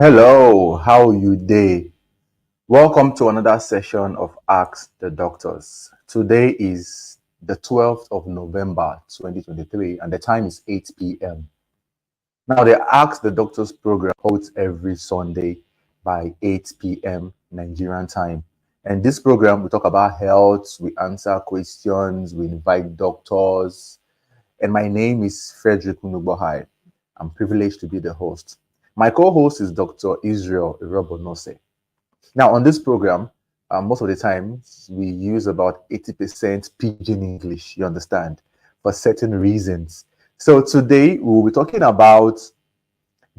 Hello, how you day? Welcome to another session of Ask the Doctors. Today is the 12th of November 2023 and the time is 8 p.m. Now the Ask the Doctors program holds every Sunday by 8 p.m. Nigerian time. And this program we talk about health, we answer questions, we invite doctors. And my name is Frederick Unubohai. I'm privileged to be the host. My co-host is Dr. Israel Irobonose. Now, on this program, most of the time, we use about 80% pidgin English, you understand, for certain reasons. So today, we'll be talking about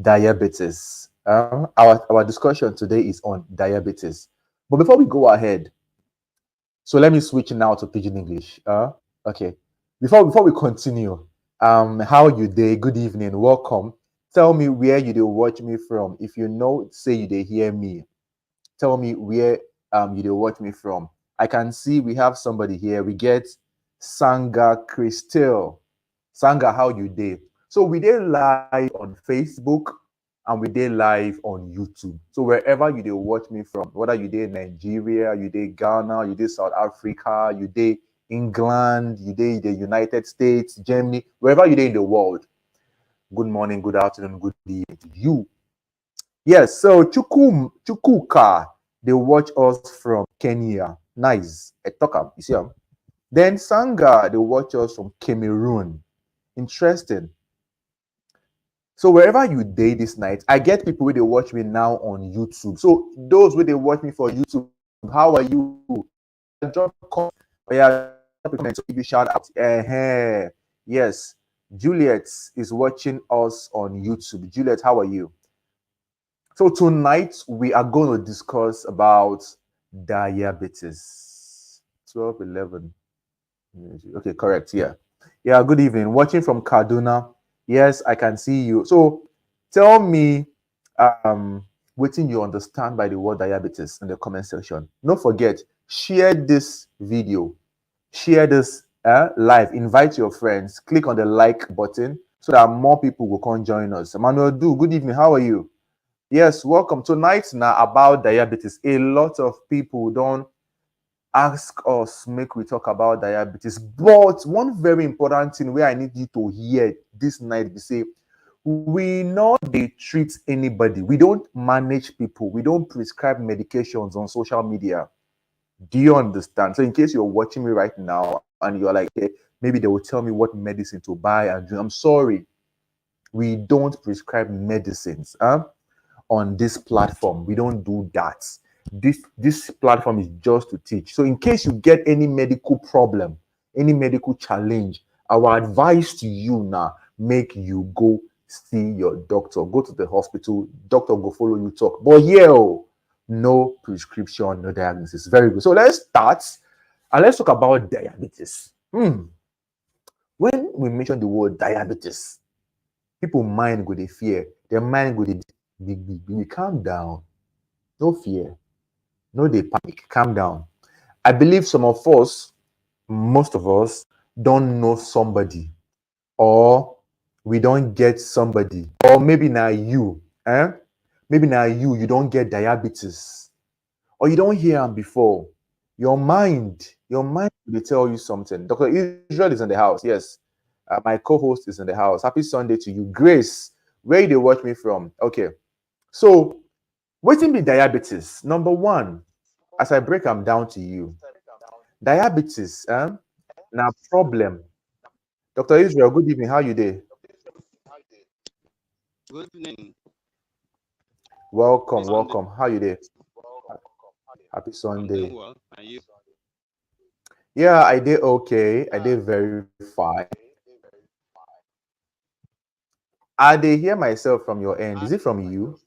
diabetes. Our discussion today is on diabetes. But before we go ahead, so let me switch now to pidgin English. Okay. Before we continue, how you day? Good evening. Welcome. Tell me where you do watch me from. If you know, say you dey hear me. Tell me where you do watch me from. I can see we have somebody here. We get Sanga Christel. Sanga, how you day? So we did live on Facebook and we did live on YouTube. So wherever you did watch me from, whether you did Nigeria, you did Ghana, you did South Africa, you did England, you did the United States, Germany, wherever you did in the world. Good morning, good afternoon, good evening to you. Yes, so Chukuka, they watch us from Kenya. Nice. Etoka, you see them? Then Sanga, they watch us from Cameroon. Interesting. So wherever you day this night, I get people where they watch me now on YouTube. So those where they watch me for YouTube, how are you? Drop comment. Yeah, give you shout out. Yes, Juliet is watching us on YouTube. Juliet, how are you? So tonight we are going to discuss about diabetes. 12, 11. Okay, correct. Yeah. Yeah, good evening. Watching from Kaduna. Yes, I can see you. So tell me what you understand by the word diabetes in the comment section. Don't forget, share this video. Share this live. Invite your friends. Click on the like button so that more people will come join us. Emmanuel Du, good evening. How are you? Yes, welcome. Tonight now about diabetes. A lot of people don't ask us, make we talk about diabetes. But one very important thing where I need you to hear this night, we say, we not they treat anybody. We don't manage people. We don't prescribe medications on social media. Do you understand? So in case you're watching me right now and you're like, hey, maybe they will tell me what medicine to buy and do. I'm sorry. We don't prescribe medicines. On this platform. We don't do that. This platform is just to teach. So in case you get any medical problem, any medical challenge, our advice to you now, make you go see your doctor. Go to the hospital, doctor go follow you talk. But no prescription, no diagnosis. Very good. So let's start and let's talk about diabetes. When we mention the word diabetes, people mind go they fear. Their mind go they big. Calm down. No fear. No they panic. Calm down. I believe some of us, most of us, don't know somebody, or we don't get somebody, or maybe now you, maybe now you don't get diabetes, or you don't hear them before. Your mind will tell you something. Dr. Israel is in the house. Yes. My co-host is in the house. Happy Sunday to you. Grace, where you they watch me from? Okay. So, wetin be diabetes? Number one, as I break them down to you, diabetes na problem. Dr. Israel, good evening. How you dey? Good evening. Welcome, Happy Sunday. welcome. How you dey? Happy I'm Sunday. doing well. And you? Yeah, I did okay. I did very fine. I dey hear myself from your end. Is it from you?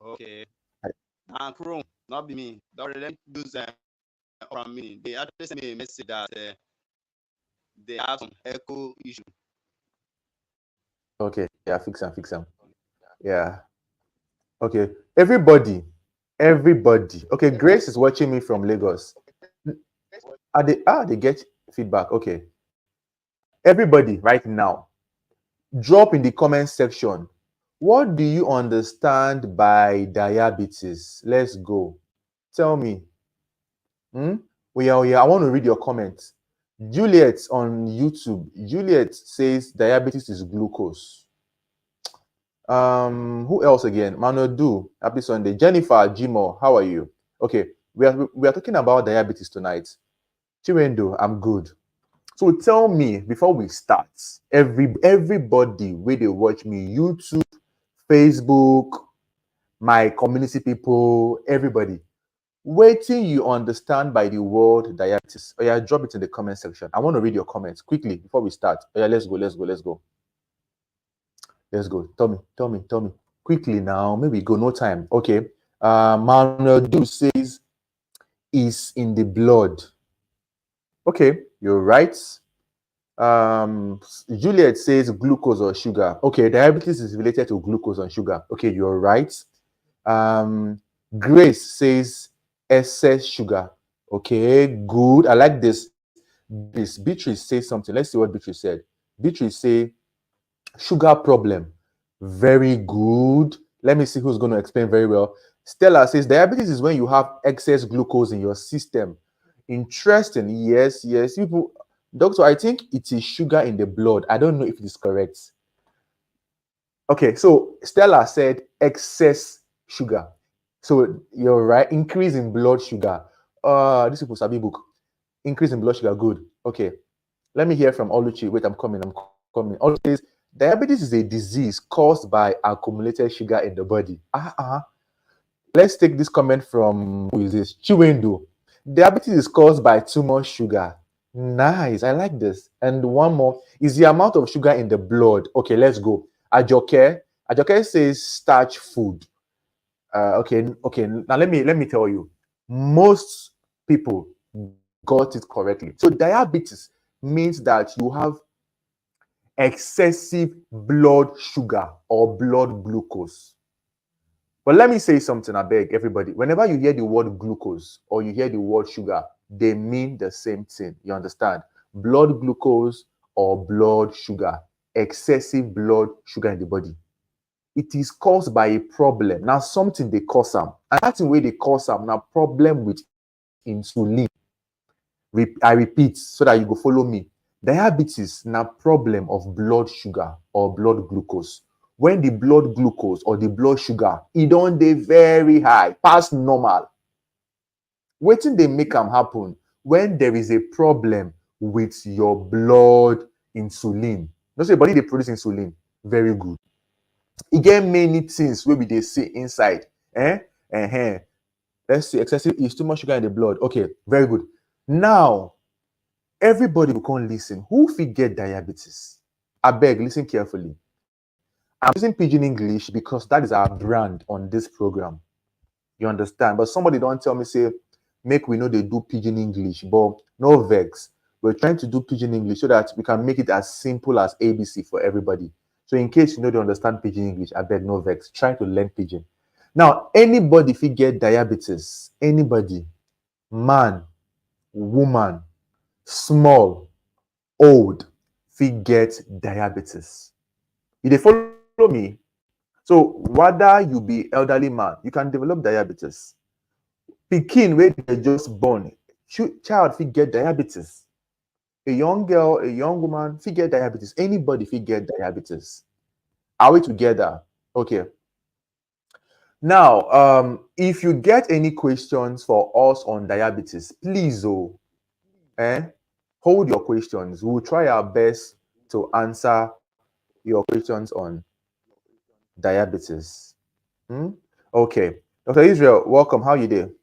Okay. And Chrome, not be me. Don't let me use from me. They actually sent me a message that they have some echo issue. Okay, yeah, fix them. Yeah. Okay. Everybody. Okay, Grace is watching me from Lagos. They get feedback. Okay. Everybody right now, drop in the comment section What do you understand by diabetes? Let's go. Tell me. Hmm? Oh yeah, I want to read your comments. Juliet on YouTube. Juliet says diabetes is glucose. Who else again? Manuel Du, happy Sunday. Jennifer Jimo, how are you? Okay, we are talking about diabetes tonight. Chiwendo, I'm good. So tell me before we start, everybody where they watch me, YouTube, Facebook, my community people, everybody, waiting you understand by the word diabetes. Oh yeah, drop it in the comment section. I want to read your comments quickly before we start. Oh yeah, let's go. Let's go. Tell me. Quickly now. Maybe go. No time. Okay. Manuel Du says is in the blood. Okay, you're right. Juliet says glucose or sugar. Okay, diabetes is related to glucose and sugar. Okay, you're right. Grace says excess sugar. Okay, good. I like this. Beatrice says something. Let's see what Beatrice said. Beatrice say sugar problem. Very good. Let me see who's going to explain very well. Stella says diabetes is when you have excess glucose in your system. Interesting. Yes. People, doctor, I think it is sugar in the blood. I don't know if it is correct. Okay, so Stella said excess sugar. So you're right. Increase in blood sugar. This people sabi book. Increase in blood sugar. Good. Okay. Let me hear from Oluchi. Wait, I'm coming. Oluchi says diabetes is a disease caused by accumulated sugar in the body. Let's take this comment from who is this? Chiwendo. Diabetes is caused by too much sugar. Nice. I like this. And one more is the amount of sugar in the blood. Okay, let's go. Ajoke says starch food. Okay. Now let me tell you. Most people got it correctly. So diabetes means that you have excessive blood sugar or blood glucose. But let me say something, I beg everybody. Whenever you hear the word glucose or you hear the word sugar, they mean the same thing. You understand? Blood glucose or blood sugar, excessive blood sugar in the body. It is caused by a problem. Now, something they cause them. And that's the way they cause them. Now, problem with insulin. I repeat so that you go follow me. Diabetes na problem of blood sugar or blood glucose. When the blood glucose or the blood sugar don't dey very high, past normal. Wetin dey make am happen when there is a problem with your blood insulin. No say body dey produce insulin, very good. E get many things wey we dey see inside. Let's see, excessive is too much sugar in the blood. Okay, very good. Now, everybody will come listen. Who fit get diabetes? I beg, listen carefully. I'm using Pidgin English because that is our brand on this program. You understand? But somebody don't tell me, say, make we know they do Pidgin English, but no vex. We're trying to do Pidgin English so that we can make it as simple as ABC for everybody. So in case you know they understand Pidgin English, I beg, no vex. Try to learn Pidgin. Now, anybody fit get diabetes, anybody, man, woman, small, old, fit get diabetes. You dey follow me? So whether you be elderly man, you can develop diabetes. Pikin wey dey just born, child fit get diabetes. A young girl, a young woman fit get diabetes. Anybody fit get diabetes. Are we together? Okay. Now, if you get any questions for us on diabetes, please, hold your questions. We'll try our best to answer your questions on diabetes. Okay. Dr. Israel, welcome. How you doing?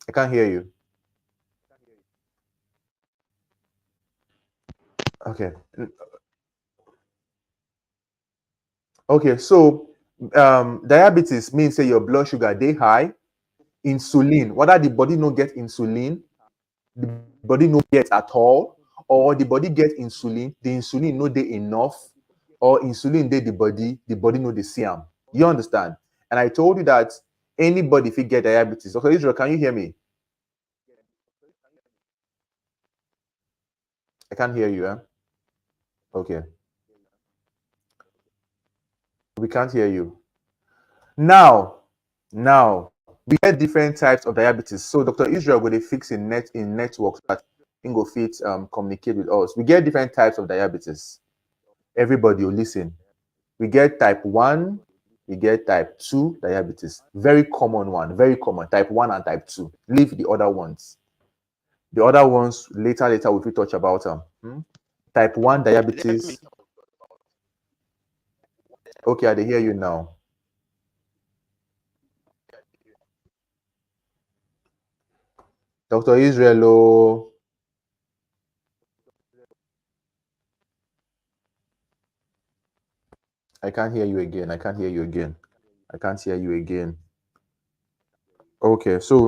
I can't hear you. Okay. Okay, so diabetes means say your blood sugar dey high. Insulin, whether the body no get insulin, the body no get at all, or the body get insulin, the insulin no dey enough, or insulin dey the body no dey see am. You understand? And I told you that anybody fit get diabetes. Okay, Israel, can you hear me? I can't hear you. Okay, we can't hear you. Now we get different types of diabetes. So Dr. Israel will fix in networks that in go fit communicate with us. We get different types of diabetes. Everybody will listen. We get type 1, we get type 2 diabetes. Very common one, very common. Type 1 and type 2. Leave the other ones. The other ones later we will touch about them. Type 1 diabetes. Okay, I hear you now. Dr. Israel, oh. I can't hear you again. I can't hear you again. I can't hear you again. Okay, so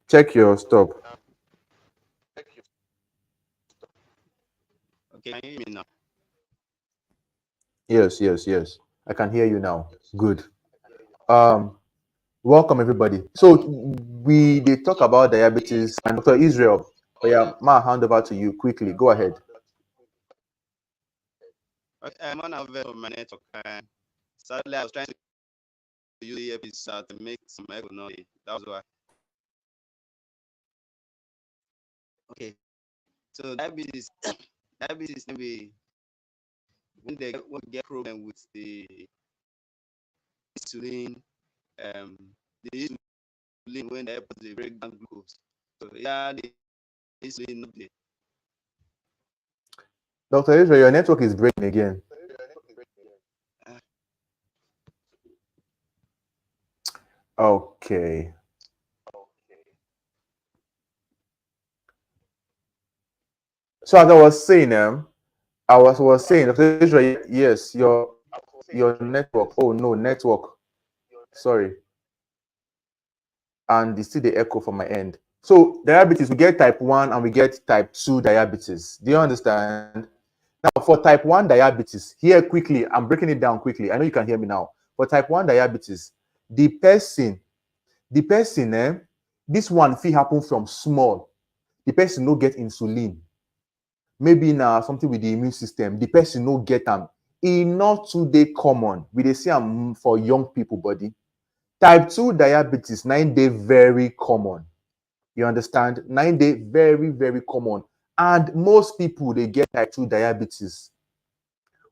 check your stop. Okay, can you hear me now? Yes. I can hear you now. Good. Welcome everybody. So they talk about diabetes and Dr. Israel. Oh yeah, ma, hand over to you quickly. Go ahead. Okay, I'm on over my network. Sadly, I was trying to use the earpiece to make some echo noise. That was why. Okay, so diabetes, diabetes maybe when they get problem with the insulin, the insulin when they put the break down glucose. So yeah, the insulin not there. Dr. Israel, your network is breaking again. Okay. So as I was saying, I was saying, Dr. Israel, yes, your network. Oh no, network. Sorry. And it's still the echo from my end. So diabetes, we get type 1 and we get type 2 diabetes. Do you understand? Now, for type 1 diabetes, here quickly, I'm breaking it down quickly. I know you can hear me now. For type 1 diabetes, the person, this one fit happen from small. The person no get insulin. Maybe now something with the immune system. The person no get them. E not too dey common. We dey see am for young people body. Type 2 diabetes, 9 day very common. You understand? 9 day very, very common. And most people they get type 2 diabetes.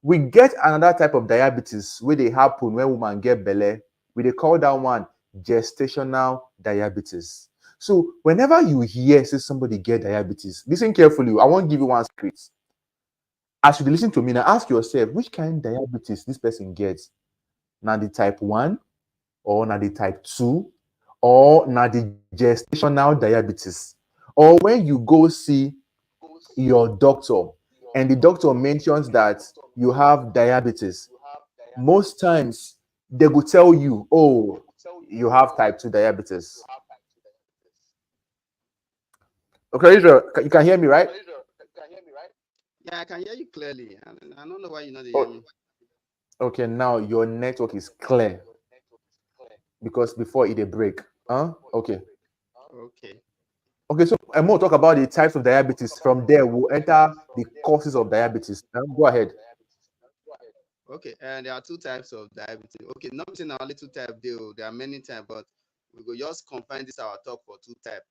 We get another type of diabetes where they happen when woman get belle. We they call that one gestational diabetes. So whenever you hear say somebody get diabetes, listen carefully. I won't give you one script. As you listen to me now, ask yourself which kind of diabetes this person gets. Now the type 1 or now the type 2 or now the gestational diabetes. Or when you go see your doctor and the doctor mentions that you have diabetes, most times they will tell you, oh, you have type 2 diabetes. Okay, Israel, you can hear me, right? Yeah, I can hear you clearly. I don't know why you're not hear Oh, me. okay, now your network is clear because before it a break. Okay. Okay. Okay, so I'm going to talk about the types of diabetes. From there, we'll enter the causes of diabetes. Go ahead. Okay, and there are two types of diabetes. Okay, not saying only two types, there are many types, but we go just confine this our talk for two types.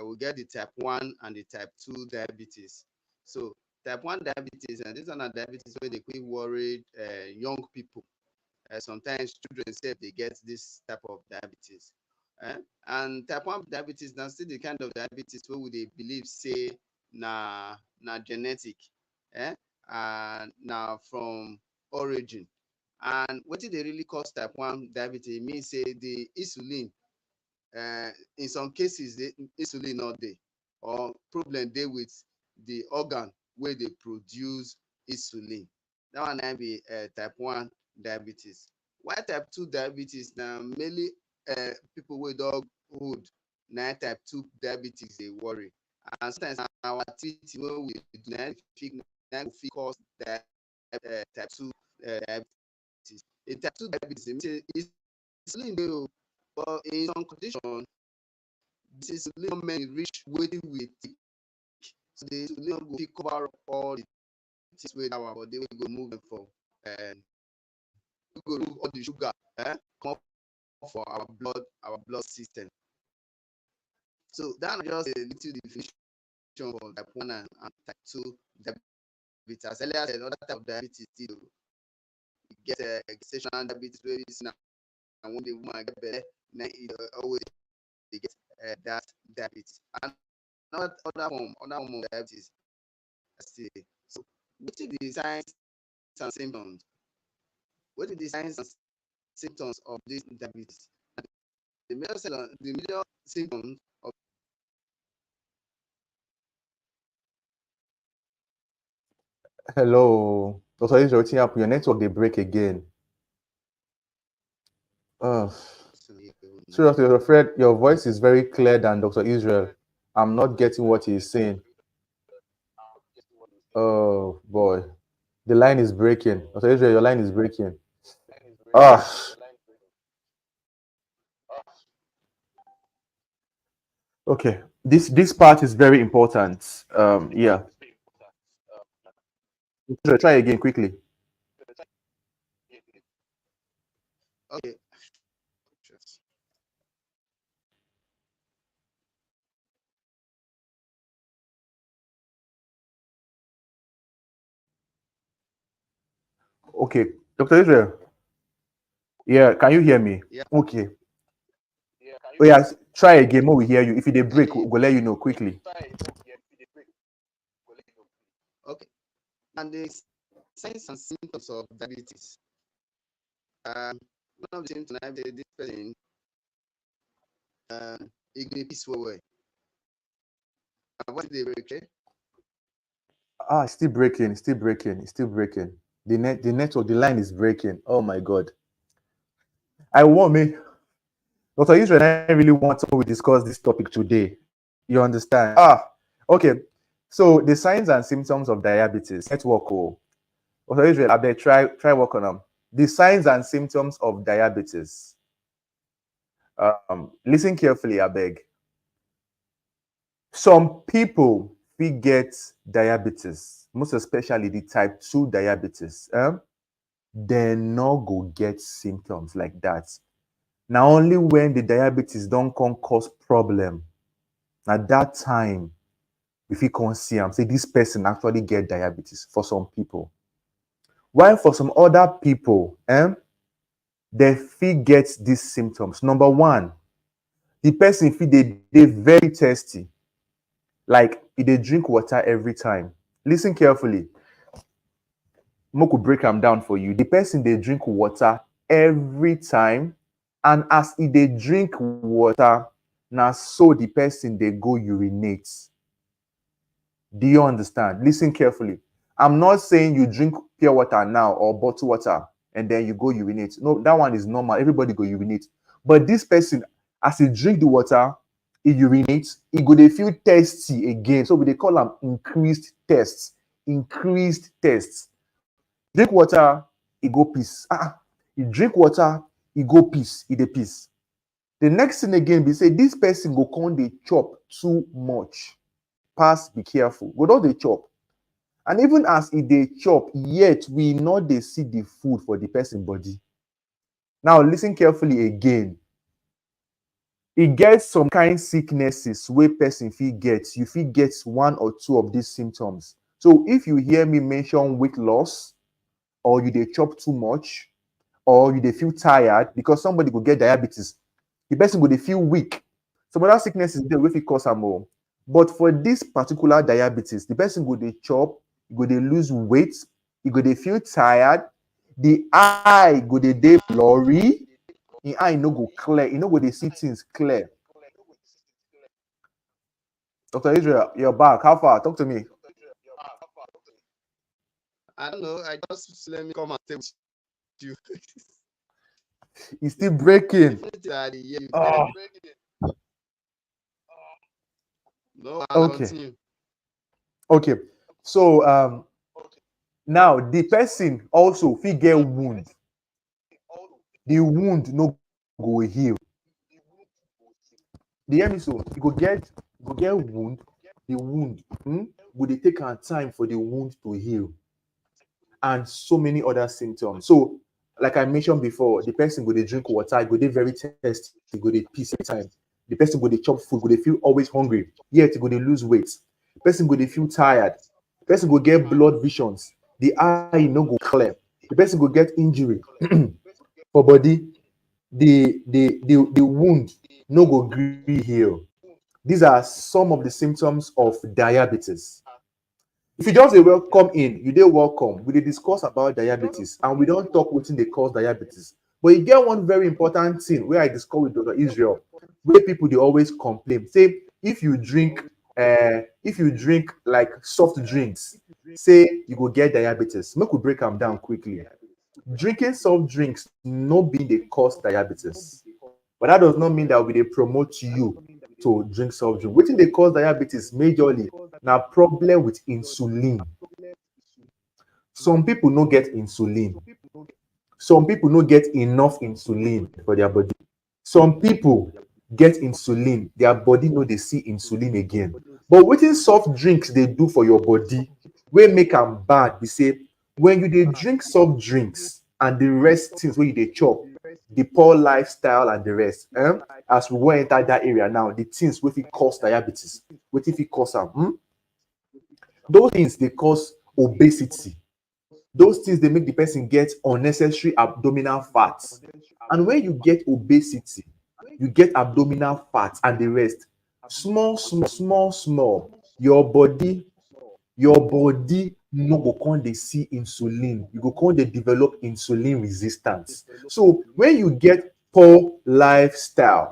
We get the type 1 and the type 2 diabetes. So type 1 diabetes, and this one are diabetes where they quick worried young people. Sometimes children say they get this type of diabetes. And type 1 diabetes now still the kind of diabetes where would they believe say na genetic. And now from origin. And what did they really cause type 1 diabetes? It means say the insulin, in some cases the insulin not there or problem dey with the organ where they produce insulin. That one might be type 1 diabetes. Why type 2 diabetes? Now mainly people with dog old na type 2 diabetes they worry. And sometimes our activity wey we do na fit cause type 2 diabetes. In type 2 diabetes, e mean say insulin dey o, but in some condition this insulin no many reach wetin we think So the insulin go fit cover up all the things wey our body wey go move them for and we go remove all the sugar come for our blood system. So that na just a little definition for type 1 and type 2 diabetes. As earlier said, another type of diabetes still we get gestational diabetes wey be say na when the woman get belle na always dey get that diabetes. And another form of diabetes still. So wetin be the signs and symptoms? Wetin be the signs and symptoms of this diabetes? The major symptoms of Hello, Dr. Israel, wetin happen? Your network dey break again. Seriously, your friend, your voice is very clear than Dr. Israel. I'm not getting what he's saying. Oh boy, the line is breaking. Dr. Israel, your line is breaking. Okay, this part is very important. Yeah. Try again quickly. okay. Okay, Dr. Israel. Yeah, can you hear me? Yeah. Okay. Oh yeah, try again. More we hear you. If it dey break, we'll let you know quickly. Okay. And the signs and symptoms of diabetes. One of the symptoms I this person e go dey piss well. What dey break? It's still breaking. It's still breaking. It's still breaking. The network, the line is breaking. Oh my god. I want me, Dr. Israel, I really want to discuss this topic today. You understand? Okay. So the signs and symptoms of diabetes. Network. Dr. Israel, I bet try work on them. The signs and symptoms of diabetes. Listen carefully, I beg. Some people we get diabetes, most especially the type 2 diabetes. They no go get symptoms like that. Now only when the diabetes don't come cause problem, at that time, if you can see say this person actually get diabetes for some people. While for some other people, they fit get these symptoms. Number one, the person fit dey very thirsty, like they drink water every time. Listen carefully. Moku break them down for you. The person they drink water every time, and as they drink water, now so the person they go urinate. Do you understand? Listen carefully. I'm not saying you drink pure water now or bottled water and then you go urinate. No, that one is normal. Everybody go urinate. But this person, as he drink the water, he urinates, he go they feel thirsty again. So they call them increased tests. Increased tests. Drink water, he go piss. He drink water, he go piss, he dey piss. The next thing again, be say this person go come dey chop too much. Pass, be careful. Go don dey chop. And even as e dey chop, yet we not dey see the food for the person body. Now listen carefully again. E get some kind sicknesses wey person fit get. You fit get one or two of these symptoms. So if you hear me mention weight loss, or you dey chop too much, or you dey feel tired, because somebody go get diabetes, the person go dey feel weak. Some other sicknesses dey wey fit cause am o. But for this particular diabetes, the person go dey chop, e go dey lose weight, e go dey feel tired, the eye go dey blurry, the eye no go clear, e no go dey see things clear. Dr. Israel, you're back. How far? Talk to me. I don't know. I just let me come and stay with you. It's still breaking. No, I'll continue. Okay. So now the person also fit get wound. The wound no go heal. The hear me so? You go get wound. The wound would they take our time for the wound to heal, and so many other symptoms. So, like I mentioned before, the person go they drink water, go they very thirsty, go they piss every time. The person go they chop food, go they feel always hungry, yet go they lose weight. Person go they feel tired. Person go get blood visions. The eye no go clear. The person go get injury for body. The wound no go gree heal. These are some of the symptoms of diabetes. If you just dey welcome in, you dey welcome. We dey discuss about diabetes, and we don talk wetin dey cause diabetes. But e get one very important thing wey I discuss with Dr. Israel, wey people dey always complain. Say if you drink like soft drinks, say you go get diabetes. Make we break am down quickly. Drinking soft drinks no be dey cause diabetes, but that does not mean that we dey promote you to drink soft drink. Wetin dey cause diabetes majorly na problem with insulin. Some people no get insulin. Some people no get enough insulin for their body. Some people get insulin, their body no dey see insulin again. But wetin soft drinks dey do for your body wey make am bad be say, when you dey drink soft drinks and the rest things wey you dey chop, the poor lifestyle and the rest, as we wan enter that area now, the things wey fit cause diabetes, wetin fit cause am, those things dey cause obesity. Those things dey make the person get unnecessary abdominal fat. And when you get obesity, you get abdominal fat and the rest, small, your body no go come dey see insulin. You go come dey develop insulin resistance. So when you get poor lifestyle,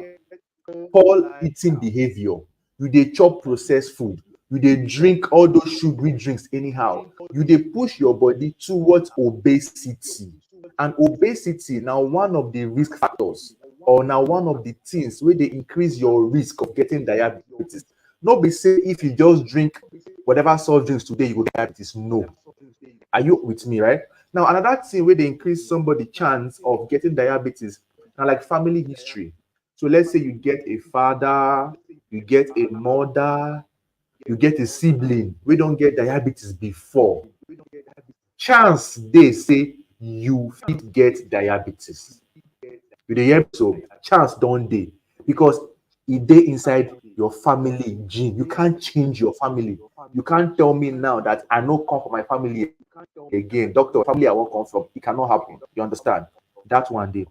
poor eating behavior, you dey chop processed food, you dey drink all those sugary drinks anyhow, you dey push your body towards obesity. And obesity na one of the risk factors, or na one of the things wey dey increase your risk of getting diabetes. No be say if you just drink whatever soft drinks today, you go get diabetes. No. Are you with me, right? Now, another thing wey dey increase somebody chance of getting diabetes na like family history. So let's say you get a father, you get a mother, you get a sibling wey don get diabetes before. Chance dey say you fit get diabetes. You dey hear me? So chance don dey, because e dey inside your family gene. You can't change your family. You can't tell me now that I no come from my family again. Doctor, family I wan come from, it cannot happen. You understand? That one day.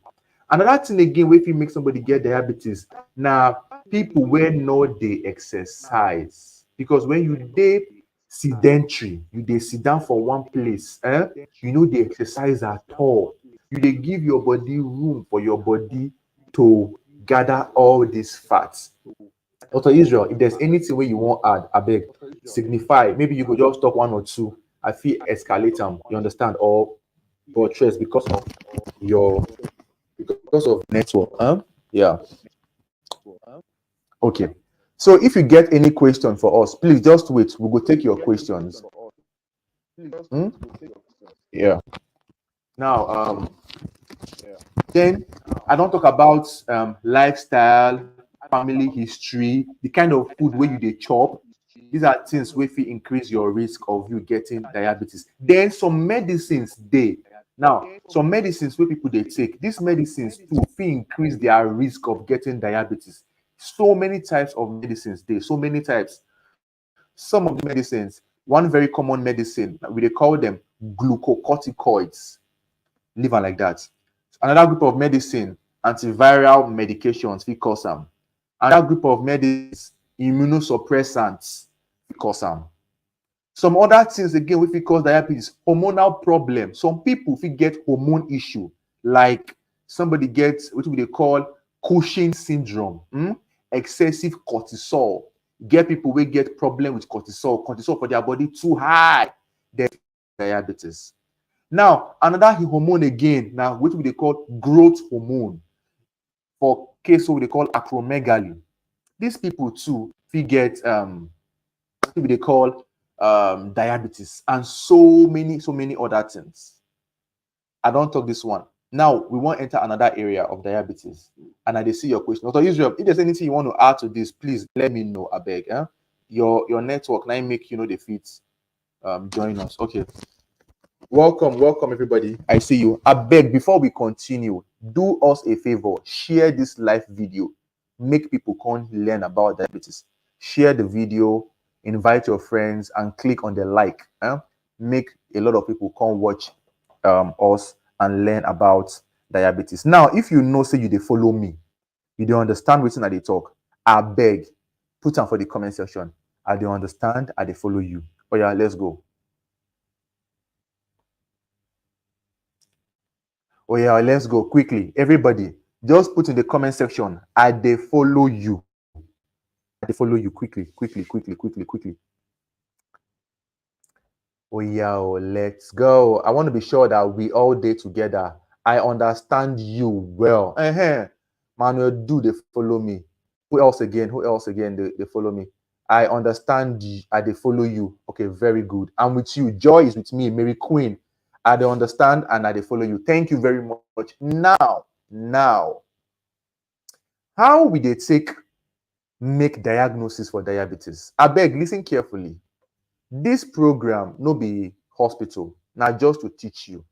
Another thing again wey fit make somebody get diabetes na people wey no dey exercise. Because when you dey sedentary, you dey sit down for one place, you no dey exercise at all. You dey give your body room for your body to gather all these fats. Dr. Israel, if there's anything wey you wan add, abeg signify. Maybe you go just talk one or two. I fit escalate them, you understand, or buttress because of network. Yeah. Okay. So if you get any question for us, please just wait. We will take your questions. Yeah. Now, then I don't talk about lifestyle, family history, the kind of food where you dey chop. These are things wey fit increase your risk of you getting diabetes. Then some medicines dey. Now, some medicines wey people dey take, these medicines too fit increase their risk of getting diabetes. So many types of medicines dey, so many types. Some of the medicines, one very common medicine, we dey call them glucocorticoids. Leave am like that. Another group of medicine, antiviral medications fit cause am. Another group of medicines, immunosuppressants fit cause am. Some other things again wey fit cause diabetes, hormonal problem. Some people fit get hormone issue, like somebody gets what we dey call Cushing syndrome, excessive cortisol. Get people wey get problem with cortisol for their body too high, then diabetes. Now, another hormone again, now which we dey call growth hormone, for case we dey call acromegaly. These people too fit get what we dey call diabetes, and so many other things. I don't talk this one. Now we want to enter another area of diabetes, and I dey see your question. Dr. Israel, if there's anything you want to add to this, please let me know, abeg. your network now make you know the fit join us. Okay. Welcome everybody. I see you. I beg before we continue, do us a favor, share this live video, make people come learn about diabetes. Share the video, invite your friends, and click on the like. Make a lot of people come watch us and learn about diabetes. Now, if you know, say you they follow me, you don't understand wetin I dey talk, I beg, put am for the comment section. I dey understand, I dey follow you. Oh yeah, let's go. Oh yeah, let's go quickly. Everybody, just put in the comment section, I dey follow you. I dey follow you quickly. Oh yeah, let's go. I want to be sure that we all day together. I understand you well. Manuel, do they follow me? Who else again? They follow me. I understand you. I they follow you. Okay, very good. I'm with you. Joy is with me. Mary Queen. I they understand and I they follow you. Thank you very much. Now, how we they take make diagnosis for diabetes? I beg, listen carefully. This program no be hospital, now just to teach you.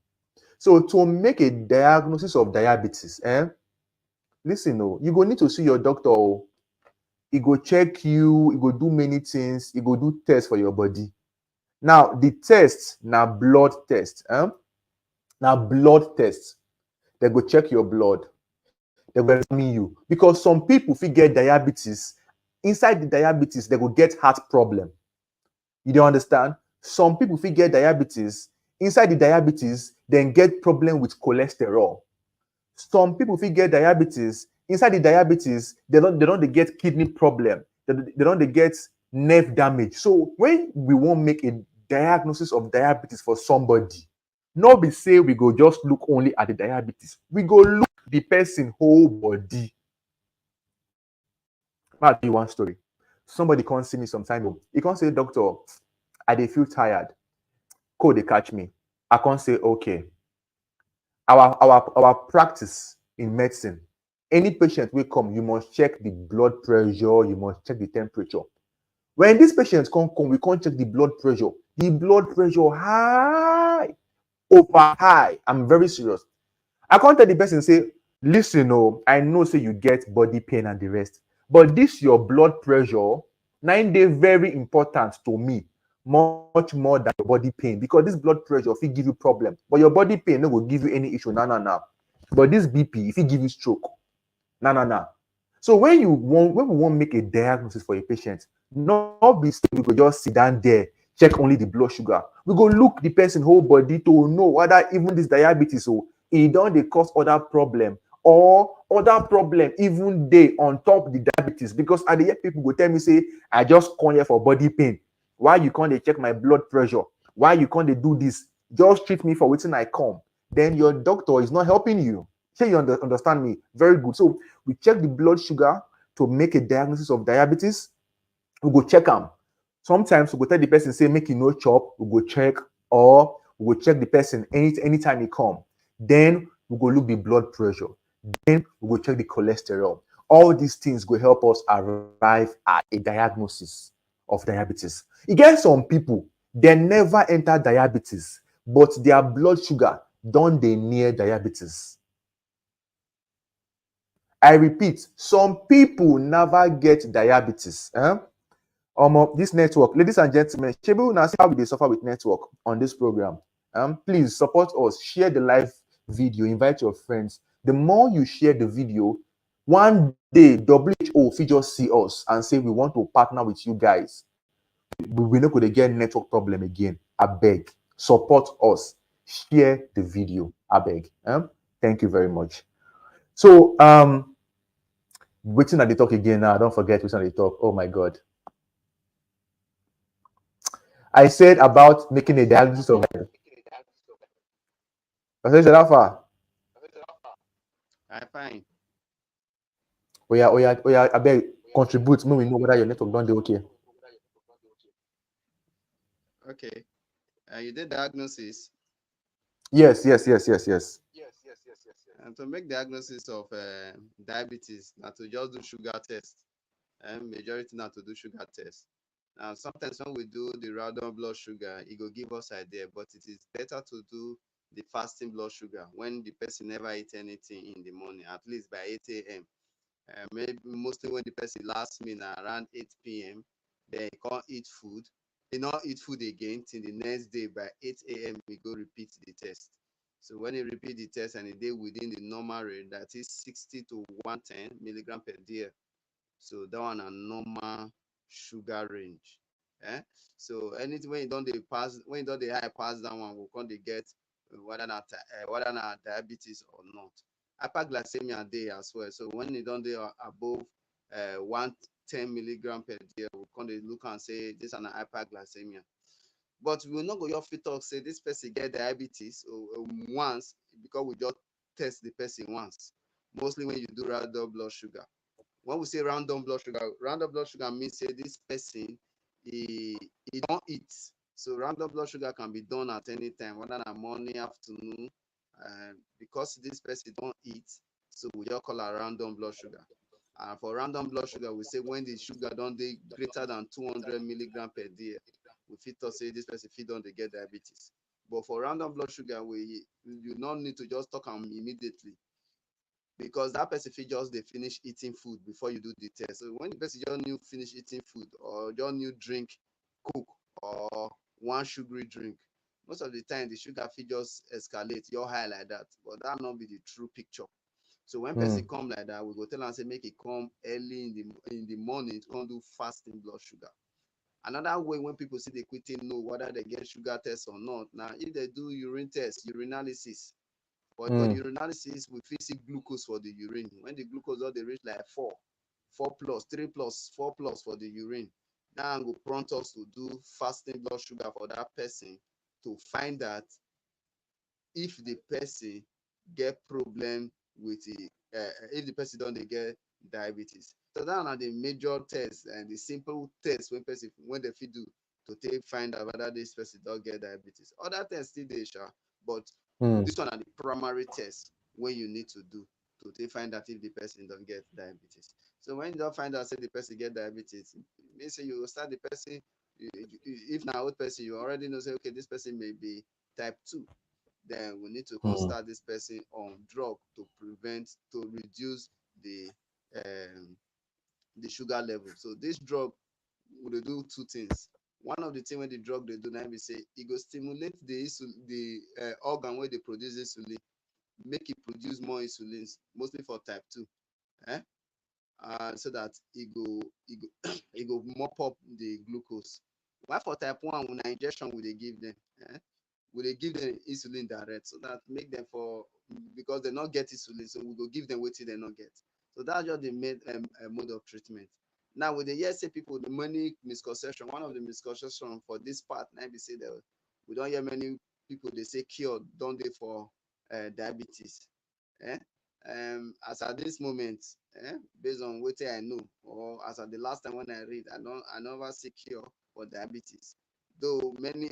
So to make a diagnosis of diabetes, listen, you go need to see your doctor. He go check you, he go do many things, he go do tests for your body. Now, the test na blood test. Now blood test. They go check your blood. They go examine you. Because some people fit get diabetes. Inside the diabetes, they go get heart problem. You don't understand? Some people fit get diabetes. Inside the diabetes, then get problem with cholesterol. Some people fit get diabetes. Inside the diabetes, they don't get kidney problem. They don't get nerve damage. So when we want make a diagnosis of diabetes for somebody, not be say we go just look only at the diabetes. We go look the person whole body. I'll tell you one story. Somebody can't see me sometime. He can't say, doctor, I dey feel tired. Cold they catch me. I can't say, okay. Our practice in medicine, any patient will come, you must check the blood pressure, you must check the temperature. When these patients come, we can't check the blood pressure. The blood pressure high, over high. I'm very serious. I can't tell the person, say, listen, I know say you get body pain and the rest, but this your blood pressure, 9 day very important to me, much more than your body pain, because this blood pressure if it give you problem, but your body pain no will give you any issue. No. But this BP, if it give you stroke, no. So when we want make a diagnosis for a patient, not be we go just sit down there, check only the blood sugar. We go look the person whole body to know whether even this diabetes e don dey cause other problem, or other problem even dey on top the diabetes. Because I dey hear people go tell me say, I just come here for body pain. Why you can't dey check my blood pressure? Why you can't dey do this? Just treat me for wetin I come. Then your doctor is not helping you. Say you understand me? Very good. So we check the blood sugar to make a diagnosis of diabetes. We go check them. Sometimes we go tell the person, say, make you no chop. We go check, or we go check the person anytime he come. Then we go look the blood pressure. Then we go check the cholesterol. All these things will help us arrive at a diagnosis of diabetes. You get some people, they never enter diabetes, but their blood sugar don't they near diabetes. I repeat, some people never get diabetes. This network, ladies and gentlemen, now see how we suffer with network on this program. Please support us, share the live video, invite your friends. The more you share the video, one day WHO will just see us and say we want to partner with you guys. We're not going to get network problem again. I beg, support us, share the video. I beg. Thank you very much. So waiting at the talk again now. Don't forget waiting at the talk. Oh my God. I said about making a diagnosis of. I said that far. I'm fine. Oh yeah. I beg, contribute. Maybe we know whether your network don't do okay. Okay. You did diagnosis. Yes. And to make diagnosis of diabetes, not to just do sugar test. Majority not to do sugar test. Now, sometimes when we do the random blood sugar, it will give us idea, but it is better to do the fasting blood sugar when the person never eat anything in the morning, at least by 8 a.m. Maybe mostly when the person last meal na around 8 p.m. Then he can't eat food. He not eat food again till the next day by 8 a.m. He go repeat the test. So when he repeat the test and he dey within the normal range, that is 60 to 110 milligram per day. So that one a normal sugar range. Eh? So anything when you don't dey pass, when you don't dey high pass that one, we come dey get whether na diabetes or not. Hyperglycemia dey as well. So when you don't dey above 110 milligram per day, we come dey look and say this is an hyperglycemia. But we will not go your fit talk say this person get diabetes once because we just test the person once. Mostly when you do random blood sugar. When we say random blood sugar means say this person he don't eat. So random blood sugar can be done at any time, whether na morning, afternoon, because this person don't eat. So we just call her random blood sugar. And for random blood sugar, we say when the sugar don't dey greater than 200 milligram per day, we fit talk say this person fit don dey get diabetes. But for random blood sugar, you not need to just talk am immediately, because that person fit just dey finish eating food before you do the test. So when the person just new finish eating food or just new drink cook or one sugary drink, most of the time the sugar fit just escalate your high like that, but that not be the true picture. So when person Mm. come like that, we go tell am say make e come early in the morning to come do fasting blood sugar. Another way when people see they quickly know whether they get sugar test or not. Now, if they do urine test, urinalysis, for the Mm. urinalysis, we fit see glucose for the urine. When the glucose don dey reach like 4 plus, 3 plus, 4 plus for the urine, that go prompt us to do fasting blood sugar for that person to find out if the person get problem with if the person don dey get diabetes. So that na the major test and the simple test when they fit do to take find out whether this person don get diabetes. Other tests still dey sha, but Mm. this one na the primary test wey you need to do to take find out if the person don get diabetes. So when you don find out say the person get diabetes, e mean say you go start the person. If na old person, you already know say okay, this person may be type 2. Then we need to Mm. start this person on drug to reduce the sugar level. So this drug will do two things. One of the things when the drug they do now be say it go stimulate the organ where they produce insulin, make it produce more insulin, mostly for type 2. Eh? So that it go mop up the glucose. Why for type 1 when injection will they give them? Eh? Will they give them insulin direct so that make them for, because they not get insulin, so we go give them what they not get. So that's just the mode of treatment. Now with the say people, the many misconception, one of the misconception for this part now be say that we don't hear many people they say cure don't they for diabetes. Eh? As at this moment, based on what I know, or as at the last time when I read, I never see cure for diabetes. Though many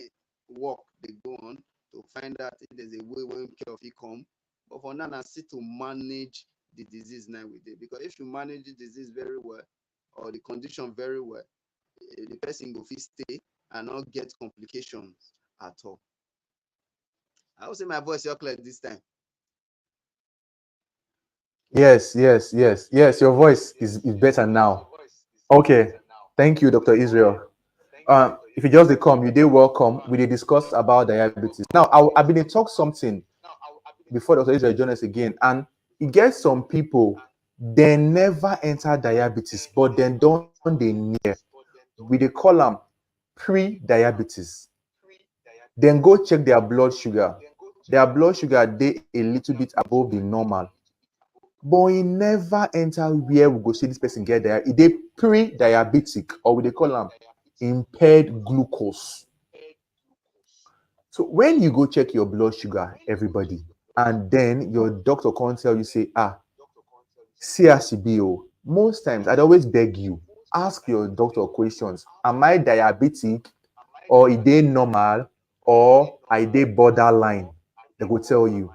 work they go on to find out if there's a way when cure fit come. But for now, I still to manage the disease now with it. Because if you manage the disease very well or the condition very well, the person go fit stay and not get complications at all. I will say my voice is clear this time. Yes, yes, yes, yes. Your voice is better now. Okay. Thank you, Dr. Israel. If you just dey come, you dey welcome. We dey discuss about diabetes. Now, I've been to talk something before Dr. Israel join us again, and it gets some people they never enter diabetes, but then don't they near. We dey call them pre-diabetes. Then go check their blood sugar. Their blood sugar dey a little bit above the normal, but e never enter where we go say this person get there. It dey pre-diabetic, or we dey call them impaired glucose. So when you go check your blood sugar, everybody, and then your doctor can't tell you, say, see as e be o. Most times, I'd always beg you, ask your doctor questions. Am I diabetic, or e dey normal, or I dey borderline? They go tell you.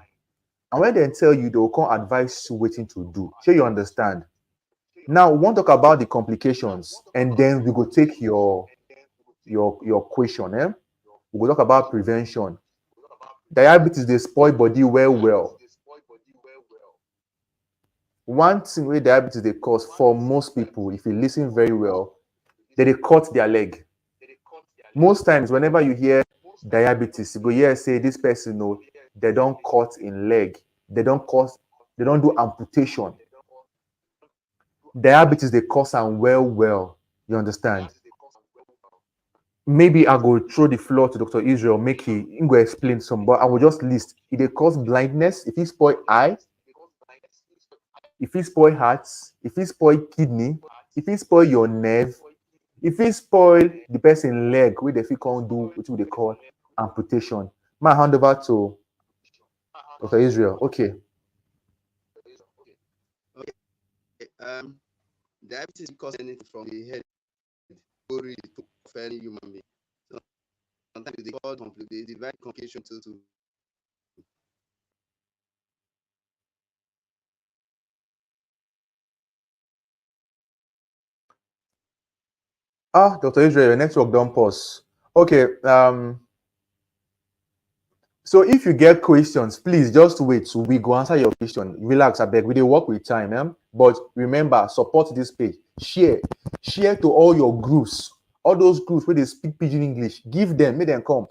And when they tell you, they will come advise you wetin to do. Shey you understand? Now, we wan talk about the complications, and then we go take your your question. We will talk about prevention. Diabetes, they spoil body well. One thing with diabetes they cause for most people, if you listen very well, they cut their leg. Most times, whenever you hear diabetes, you go hear say this person, no, they don't cut in leg, they don't do amputation. Diabetes they cause them well. You understand? Maybe I go throw the floor to Dr. Israel, make he go explain some, but I will just list. If they cause blindness, if he spoil eye, if he spoil hearts, if he spoil kidney, if he spoil your nerve, if he spoil the person leg, where they can't do what they call amputation. My hand over to Dr. Israel. Okay. Diabetes cause anything from the head to any human being. Sometimes they call they divide complication to Dr. Israel, your network don't pause. Okay. So if you get questions, please just wait. So we go answer your question. Relax, I beg. We dey work with time, But remember, support this page. Share to all your groups, all those groups where they speak pidgin English. Give them, make them come.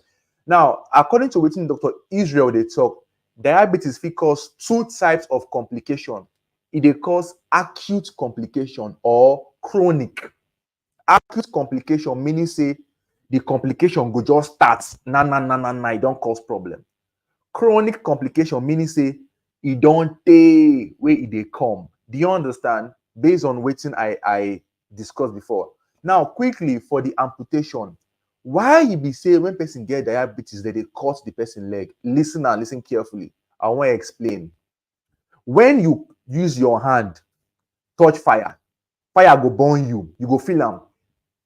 Now, according to what Dr. Israel they talk, diabetes fit cause two types of complication. It dey cause acute complication or chronic. Acute complication meaning say the complication go just start. It don't cause problem. Chronic complication meaning say e don tey wey e dey come. Do you understand? Based on wetin I discussed before. Now, quickly for the amputation, why e be say when person get diabetes, they cut the person leg? Listen and listen carefully. I want to explain. When you use your hand touch fire go burn you. You go feel am.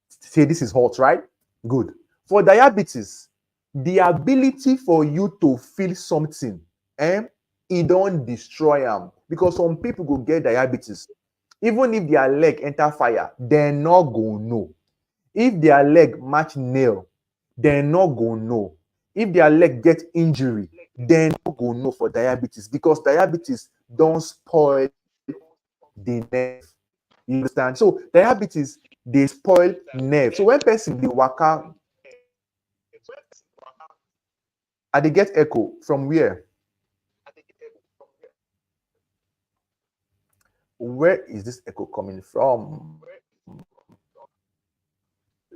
Say this is hot, right? Good. For diabetes, the ability for you to feel something, it don't destroy them. Because some people go get diabetes. Even if their leg enter fire, they're not going to know. If their leg match nail, they're not going to know. If their leg get injury, they're not going to know for diabetes. Because diabetes don't spoil the nerve. You understand? So diabetes, they spoil nerve. So when person dey waka, they get echo from where? Where is this echo coming from?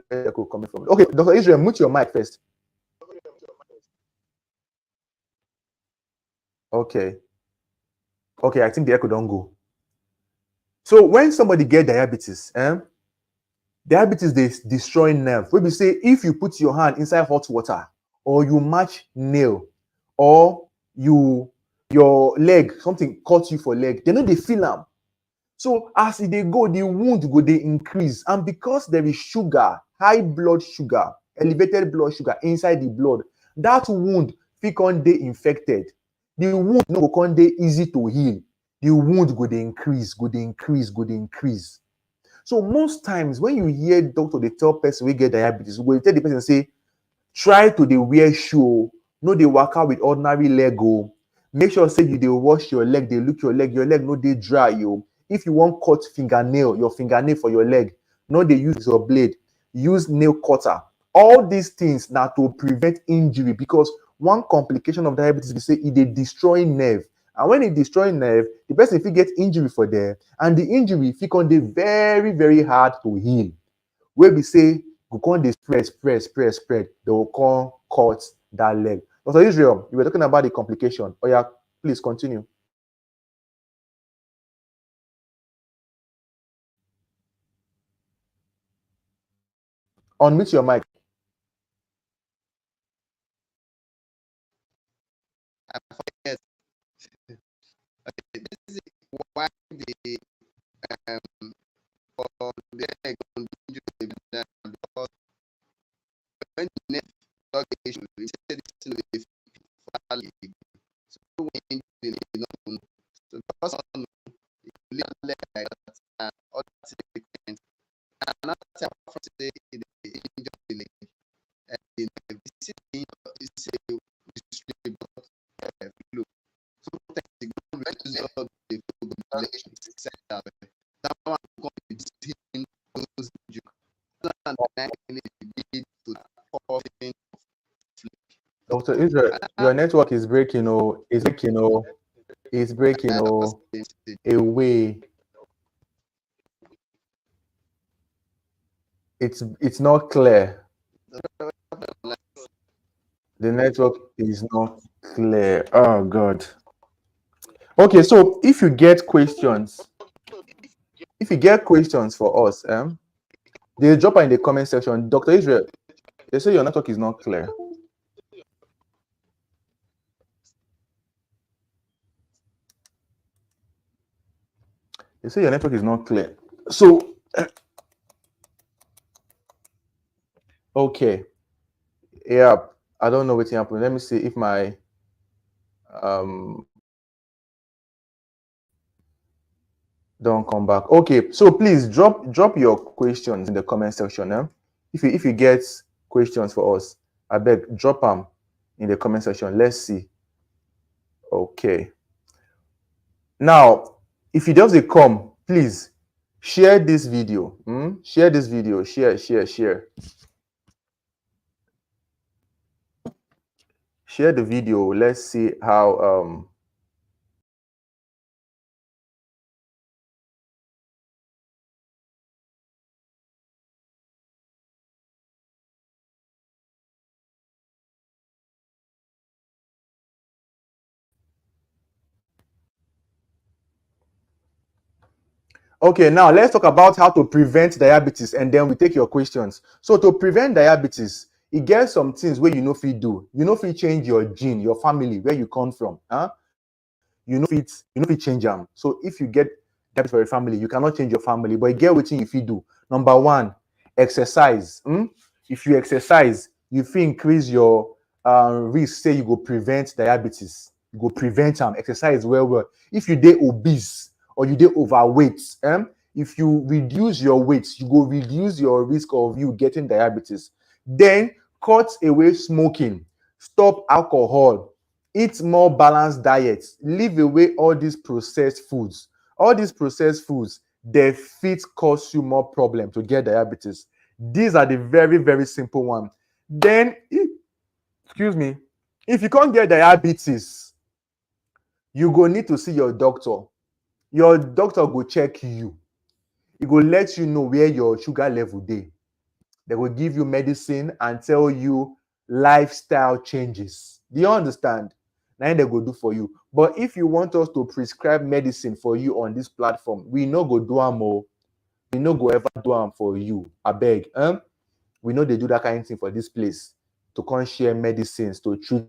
Where echo coming from? Okay, Dr. Israel, mute your mic first. Okay, I think the echo don't go. So when somebody get diabetes, diabetes they destroy nerve. When we say if you put your hand inside hot water, or you match nail, or your leg, something cut you for leg, they know they feel them. So as they go, the wound go they increase, and because there is sugar, high blood sugar, elevated blood sugar inside the blood, that wound fit come dey infected. The wound no go come dey easy to heal. The wound go dey increase. So most times when you hear doctor they tell person we get diabetes, we tell the person say, try to dey wear shoe, no dey waka with ordinary leg. Make sure say you dey wash your leg, dey look your leg no dey dry. If you want cut your fingernail for your leg, no dey use your blade, use nail cutter. All these things now to prevent injury, because one complication of diabetes we say it dey destroy nerve. And when it destroy nerve, the person fit get injury for there, and the injury fit come dey very, very hard to heal. Where we say go come dey spread, they will come cut that leg. Dr. Israel, you were talking about the complication. Oh yeah, please continue. Unmute your mic. I forget. Okay, this is why the for the leg injury because when the neck dog issue, we say this is fairly. So when injury you know, so because of you leave leg like that and other things, and another thing from say the injury leg, said that one come with hidden those juice. And then it lead to coughing. Dr. Israel, your network is breaking, it's breaking, away. It's not clear. The network is not clear. Oh God. Okay, so if you get questions for us, they drop in the comment section. Dr. Israel, they say your network is not clear. They say your network is not clear. So, okay. Yeah, I don't know what's happening. Let me see if my don't come back. Okay, so please drop your questions in the comment section. If you get questions for us, I beg drop them in the comment section. Let's see. Okay. Now, if you just come, please share this video. Share this video. Share. Share the video. Let's see how Okay, now let's talk about how to prevent diabetes, and then we take your questions. So to prevent diabetes, it gets some things where you know if you do. You know if you change your gene, your family, where you come from. You know if you change them. So if you get diabetes for your family, you cannot change your family, but you get what if you do. Number one, exercise. If you exercise, you feel increase your risk, say you go prevent diabetes. You go prevent them. Exercise well. If you dey obese, or you dey overweight, if you reduce your weight, you go reduce your risk of you getting diabetes. Then cut away smoking, stop alcohol, eat more balanced diet, leave away all these processed foods. All these processed foods, they fit cause you more problem to get diabetes. These are the very, very simple one. Then, excuse me, if you can't get diabetes, you go need to see your doctor. Your doctor go check you. He go let you know where your sugar level dey. They will give you medicine and tell you lifestyle changes. Do you understand? Now they go do for you. But if you want us to prescribe medicine for you on this platform, we no go do am o. We no go ever do am for you. Abeg, we know they do that kind of thing for this place to come share medicines to treat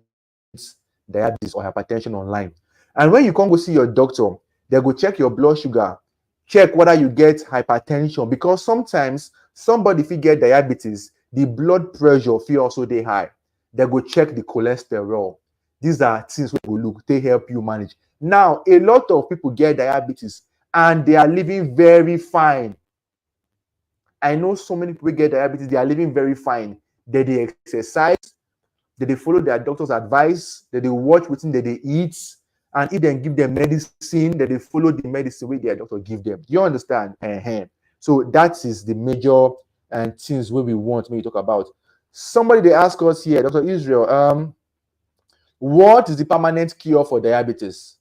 diabetes or hypertension online. And when you come go see your doctor, they go check your blood sugar, check whether you get hypertension, because sometimes somebody fit get diabetes, the blood pressure fit also dey high. They go check the cholesterol. These are things we go look, they help you manage. Now, a lot of people get diabetes and they are living very fine. I know so many people get diabetes, they are living very fine. They exercise, they follow their doctor's advice, they watch wetin they eat, and if dem give them medicine, they follow the medicine wey their doctor give them. You understand? So that is the major things wey we want me to talk about. Somebody they ask us here, Dr. Israel, what is the permanent cure for diabetes?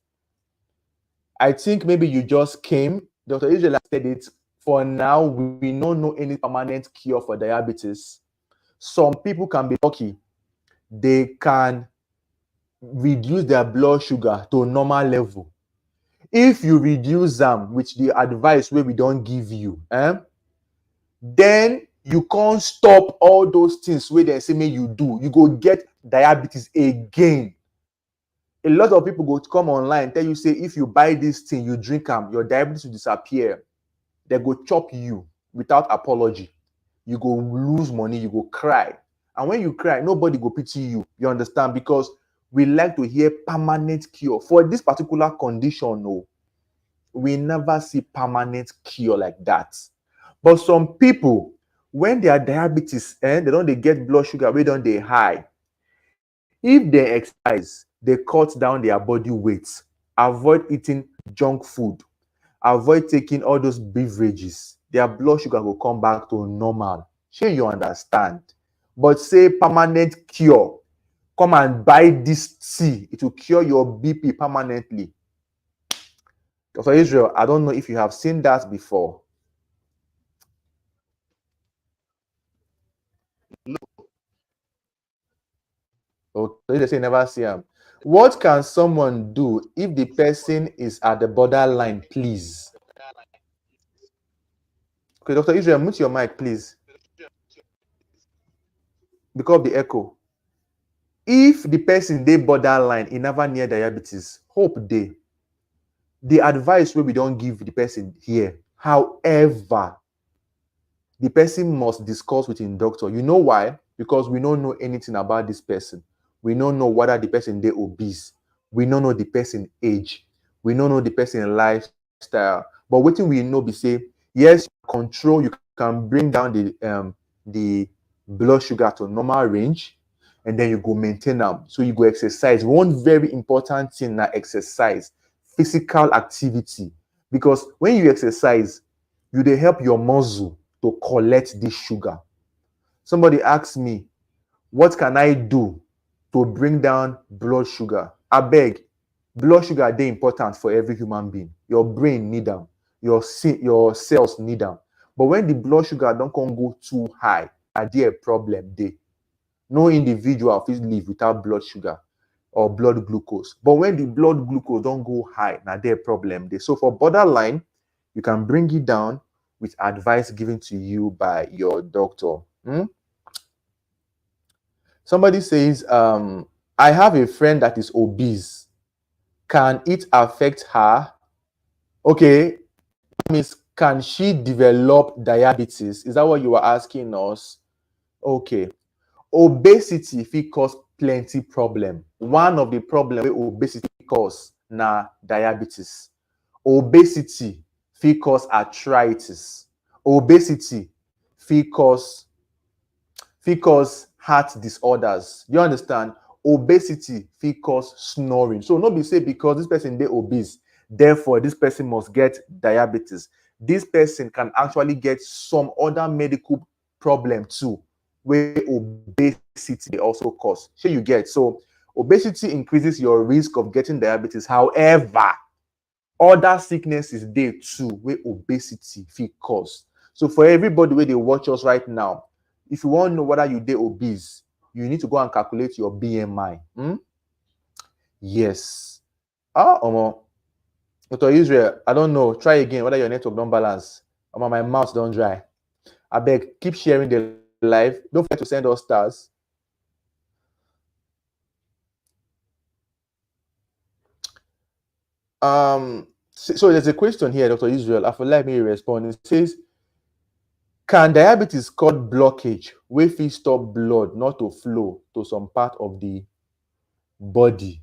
I think maybe you just came. Dr. Israel said it. For now, we don't know any permanent cure for diabetes. Some people can be lucky. They can reduce their blood sugar to normal level. If you reduce them with the advice where we don't give you, then you can't stop all those things where they say may you do. You go get diabetes again. A lot of people go to come online, tell you, say, if you buy this thing, you drink them, your diabetes will disappear. They go chop you without apology. You go lose money, you go cry. And when you cry, nobody go pity you. You understand? Because we like to hear permanent cure. For this particular condition, no, we never see permanent cure like that. But some people, when they are diabetes, they don't get blood sugar, they don't they high. If they exercise, they cut down their body weight, avoid eating junk food. avoid taking all those beverages, their blood sugar will come back to normal. Sure, you understand. But say permanent cure, come and buy this tea, it will cure your BP permanently. Dr. Israel, I don't know if you have seen that before. No. Okay, they say never see them. What can someone do if the person is at the borderline, please? Okay, Dr. Israel, mute your mic, please. Because of the echo. If the person they borderline, he never near diabetes, hope they. The advice where we don't give the person here. However, the person must discuss with his doctor. You know why? Because we don't know anything about this person. We don't know whether the person they obese. We don't know the person age. We don't know the person lifestyle. But what we know be say, yes, control, you can bring down the blood sugar to normal range, and then you go maintain them. So you go exercise. One very important thing na exercise, physical activity. Because when you exercise, you dey help your muscle to collect this sugar. Somebody asked me, what can I do to bring down blood sugar? I beg, blood sugar dey important for every human being. Your brain need them, your cells need them. But when the blood sugar don't come go too high, there a problem dey. No individual fit live without blood sugar or blood glucose. But when the blood glucose don't go high, now there a problem dey. So for borderline, you can bring it down with advice given to you by your doctor. Somebody says, I have a friend that is obese. Can it affect her? Okay, means can she develop diabetes? Is that what you were asking us? Okay. Obesity fit cause plenty problem. One of the problem wey obesity cause na diabetes. Obesity fit cause arthritis. Obesity fit cause heart disorders. You understand? Obesity fit cause snoring. So no be say because this person dey obese, therefore this person must get diabetes. This person can actually get some other medical problem too, where obesity dey also cause. Shey you get? So obesity increases your risk of getting diabetes. However, other sicknesses dey too wey obesity fit cause. So for everybody wey dey watch us right now, if you want to know whether you dey obese, you need to go and calculate your BMI. Yes. Dr. Israel, I don't know. Try again whether your network don't balance. My mouth don't dry. I beg, keep sharing the live. Don't forget to send us stars. So there's a question here, Dr. Israel. I feel like me respond. It says, can diabetes cause blockage wey fit stop blood not to flow to some part of the body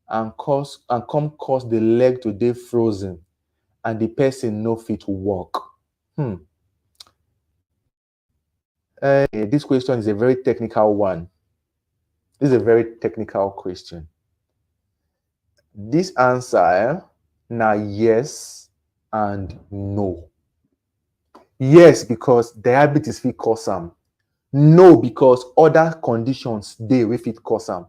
and cause the leg to dey frozen and the person no fit walk? This question is a very technical one. This is a very technical question. This answer na yes and no. Yes, because diabetes fit cause am. No, because other conditions dey wey fit cause am.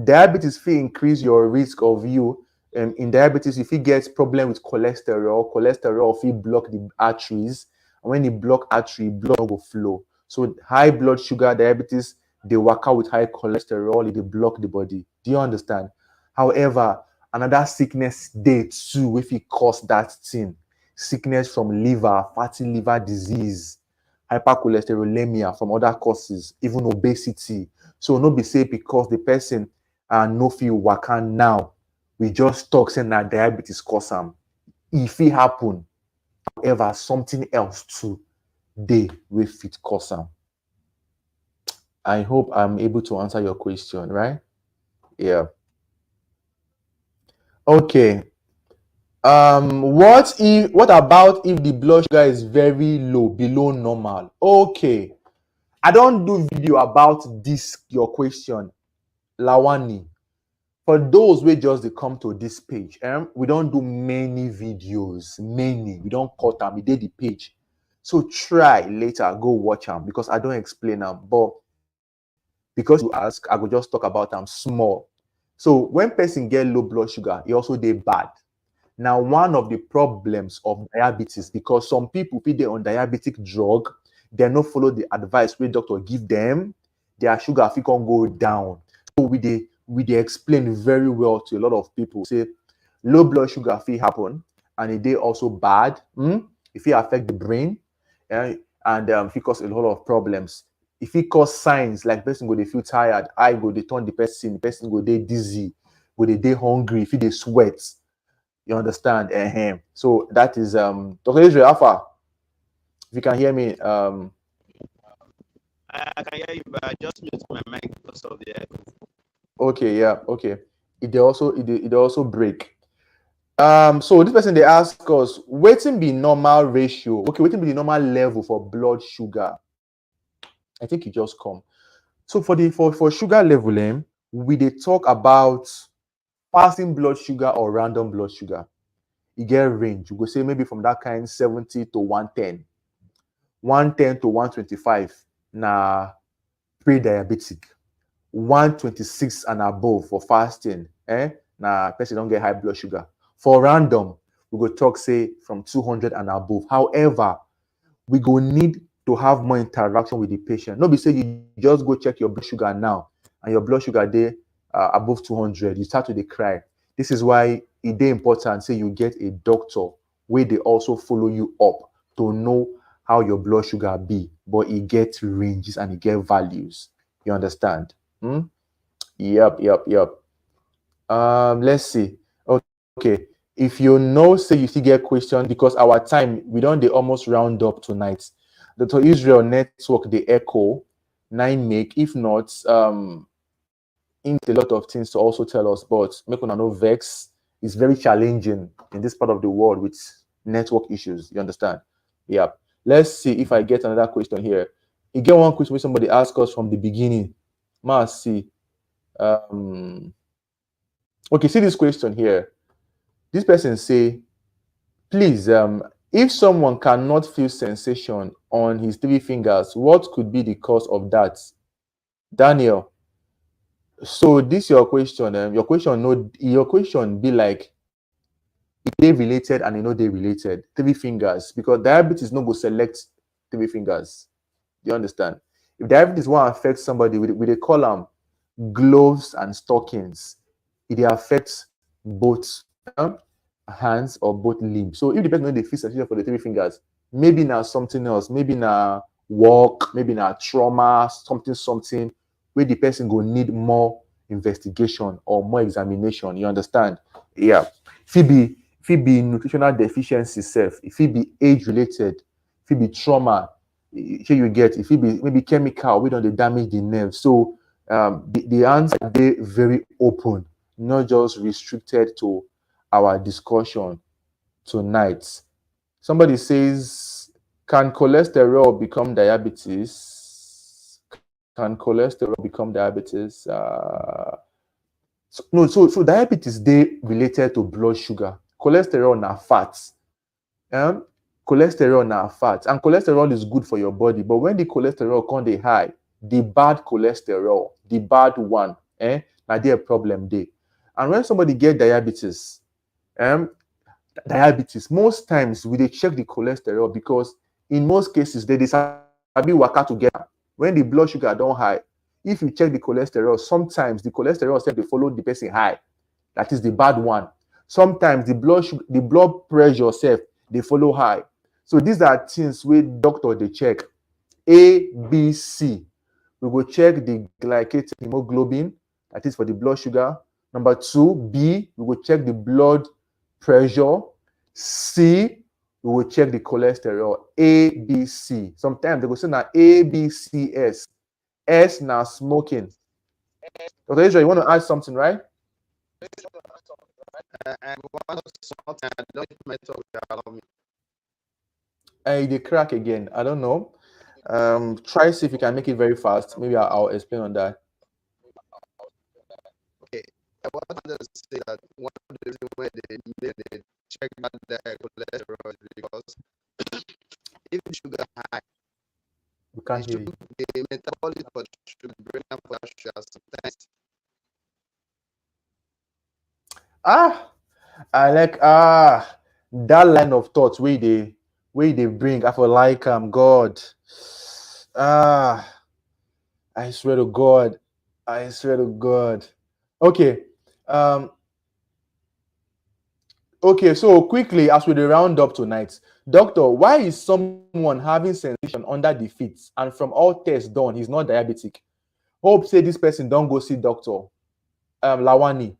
Diabetes fit increase your risk of you. In diabetes, you fit get problem with cholesterol. Cholesterol fit block the arteries, and when e block artery, blood no go flow. So high blood sugar, diabetes, dey waka with high cholesterol, e dey block the body. Do you understand? However, another sickness dey too wey fit cause that thing. Sickness from liver, fatty liver disease, hypercholesterolemia from other causes, even obesity. So no be say because the person no fit waka now, we just talk say na diabetes cause am. E fit happen. However, something else too dey wey fit cause am. I hope I'm able to answer your question, right? Yeah. Okay. What about if the blood sugar is very low, below normal? Okay. I don't do video about this, your question, Lawani. For those who just they come to this page, we don't do many videos, we don't cut them, we did the page. So try later, go watch them because I don't explain them. But because you ask, I will just talk about them small. So when person get low blood sugar, it also they bad. Now, one of the problems of diabetes, because some people, if they're on diabetic drug, they not follow the advice where doctor give them, their sugar can go down. So we explain very well to a lot of people. Say low blood sugar fee happen, and it they also bad. If it affect the brain, and if it cause a lot of problems. If it cause signs like person go they feel tired, eye go they turn the person go they dizzy, go they hungry, if they sweat. You understand? So that is Dr. Israel Alpha. If you can hear me, I can hear you, but I just mute my mic because of the echo. okay, yeah, okay. It also break. So this person they ask us, waiting be normal ratio. Okay, waiting be the normal level for blood sugar. I think it just come. So for sugar level, we they talk about fasting blood sugar or random blood sugar. You get range. You go say maybe from that kind 70 to 110. 110 to 125 na pre-diabetic. 126 and above for fasting, na person don't get high blood sugar. For random, we go talk say from 200 and above. However, we go need to have more interaction with the patient. No be say you just go check your blood sugar now and your blood sugar there above 200, you start to dey cry. This is why it is important say you get a doctor where they also follow you up to know how your blood sugar be, but it gets ranges and it get values. You understand? Yep. Let's see. Okay. If you know, say you still get question because our time we don't they almost round up tonight. Dr. Israel network the echo 9 make. If not, in a lot of things to also tell us, but make una no vex. It's very challenging in this part of the world with network issues. You understand? Yeah. Let's see if I get another question here. You get one question where somebody asked us from the beginning. Must see. Okay, see this question here. This person say, please, if someone cannot feel sensation on his 3 fingers, what could be the cause of that? Daniel. So this your question. Your question be like, if they related and you know they related 3 fingers, because diabetes no go select 3 fingers. Do you understand? If diabetes want affect somebody with a column, gloves and stockings, it affects both hands or both limbs. So if the person know they feel sensation for the 3 fingers, maybe now something else, maybe now walk, maybe now trauma, something where the person go need more investigation or more examination. You understand? Yeah. If it be nutritional deficiency self, if it be age related, if it be trauma, here you get, if it be maybe chemical, we don't damage the nerve. So the answer they very open, not just restricted to our discussion tonight. Somebody says, can cholesterol become diabetes? Can cholesterol become diabetes? So diabetes they related to blood sugar. Cholesterol na fats. Cholesterol na fat, and cholesterol is good for your body, but when the cholesterol come dey high, the bad cholesterol, the bad one, na there problem dey. And when somebody get diabetes, most times we dey check the cholesterol because in most cases they sabi waka together. When the blood sugar don high, if you check the cholesterol, sometimes the cholesterol sef dey follow the person high. That is the bad one. Sometimes the blood pressure sef dey follow high. So these are things wey doctor dey check. A, B, C. We go check the glycated hemoglobin, that is for the blood sugar. Number 2, B, we will check the blood pressure. C, we will check the cholesterol. A, B, C. Sometimes they go say na A, B, C, S. S na smoking. Dr. Israel, you want to add something, right? I want something. I don't think my talk will allow me. They crack again. I don't know. Try see if you can make it very fast. Maybe I'll explain on that. Okay. what I'm trying to say that one of the reasons why they check out the cholesterol is because if the sugar high, We can't hear you. the metabolic for sugar, brain for sugar sometimes. I like that line of thoughts where they bring. I feel like God. I swear to God. I swear to God. Okay. Um okay, so quickly as we round up tonight, doctor, why is someone having sensation under the feet and from all tests done, he's not diabetic? Hope say this person don't go see doctor. Lawani.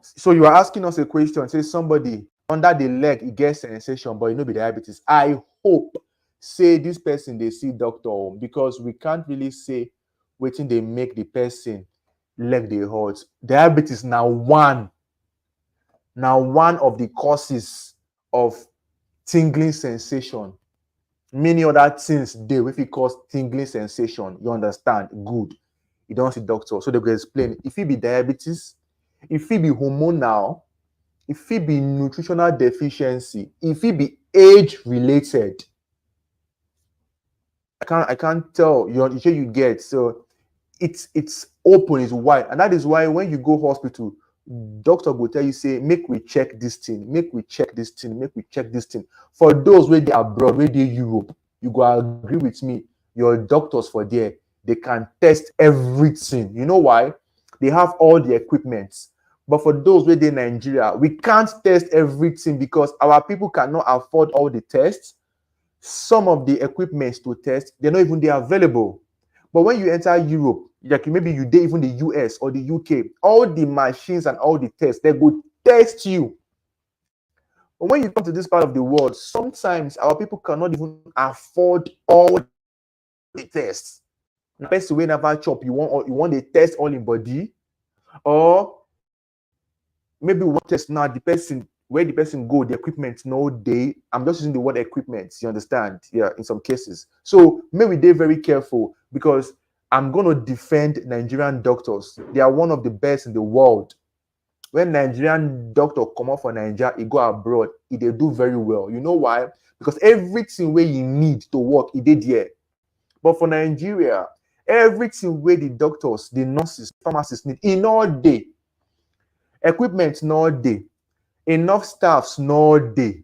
So you are asking us a question, say somebody under the leg, he gets sensation, but it no be diabetes. I hope say this person they see doctor because we can't really say waiting they make the person leg they hurt. Diabetes now one of the causes of tingling sensation. Many other things they if it cause tingling sensation. You understand? Good. You don't see doctor. So they will explain if it be diabetes, if it be hormonal, if it be nutritional deficiency, if it be age related. I can't tell you sure you get. So it's open, it's wide. And that is why when you go hospital, doctor will tell you, say, make we check this thing, make we check this thing, make we check this thing. For those where they abroad, where they Europe, you go agree with me, your doctors for there, they can test everything. You know why? They have all the equipment. But for those where they Nigeria, we can't test everything because our people cannot afford all the tests. Some of the equipments to test, they're not even there available. But when you enter Europe, like maybe you did even the US or the UK, all the machines and all the tests, they go test you. But when you come to this part of the world, sometimes our people cannot even afford all the tests. The person will never chop, you want the test all in body, or maybe one test now, the person where the person go, the equipment no day. I'm just using the word equipment, you understand? Yeah, in some cases. So maybe they're very careful because I'm going to defend Nigerian doctors. They are one of the best in the world. When Nigerian doctor come out for Nigeria, he go abroad, they do very well. You know why? Because everything where you need to work, he did here. But for Nigeria, everything where the doctors, the nurses, pharmacists need, in all day, equipment no day, enough staffs no day,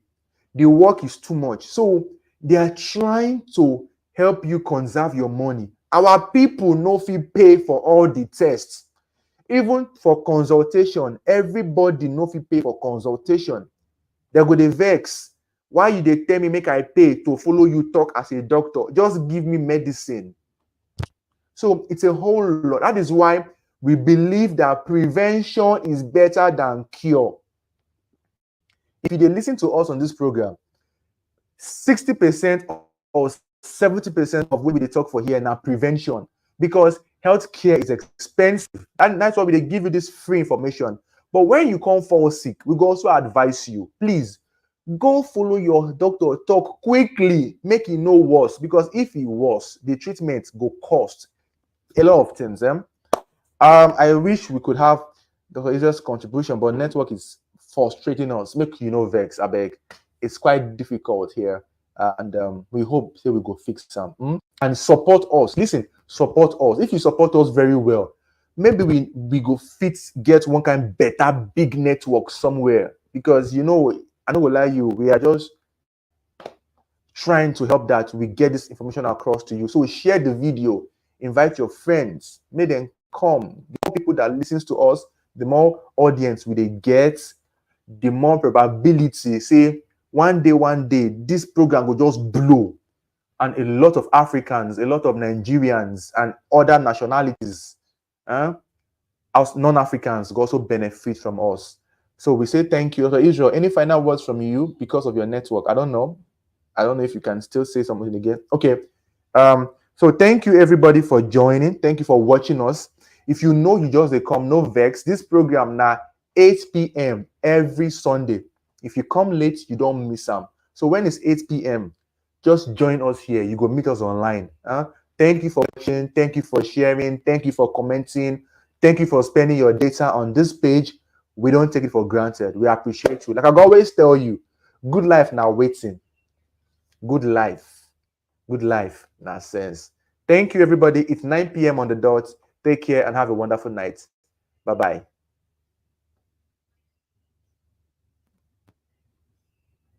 the work is too much. So they are trying to help you conserve your money. Our people no fit pay for all the tests. Even for consultation, everybody no fit pay for consultation. They go dey vex. Why you dey tell me make I pay to follow you talk as a doctor? Just give me medicine. So it's a whole lot. That is why we believe that prevention is better than cure. If you listen to us on this program, 60% or 70% of what we talk for here now prevention, because healthcare is expensive, and that's why we give you this free information. But when you come fall sick, we go also advise you, please go follow your doctor, talk quickly, make it no worse, because if it worse, the treatment go cost a lot of things. I wish we could have Dr. Israel's contribution, but network is frustrating us. Make vex, I beg. It's quite difficult here, and we hope that we go fix some and support us. Listen, support us. If you support us very well, maybe we go fit get one kind better big network somewhere, because I don't go lie you, we are just trying to help that we get this information across to you. So share the video, invite your friends, make them come. The more people that listens to us, the more audience we they get, the more probability, say one day, this program will just blow. And a lot of Africans, a lot of Nigerians, and other nationalities, as non-Africans, will also benefit from us. So we say thank you. So Israel, any final words from you because of your network? I don't know if you can still say something again. Okay. So thank you everybody for joining. Thank you for watching us. If you know you just come, no vex. This program now 8 p.m. every Sunday. If you come late, you don't miss them. So when it's 8 p.m., just join us here. You go meet us online. Thank you for watching. Thank you for sharing. Thank you for commenting. Thank you for spending your data on this page. We don't take it for granted. We appreciate you. Like I always tell you, good life now waiting. Good life. Good life. Now sense. Thank you, everybody. It's 9 p.m. on the dot. Take care and have a wonderful night. Bye-bye.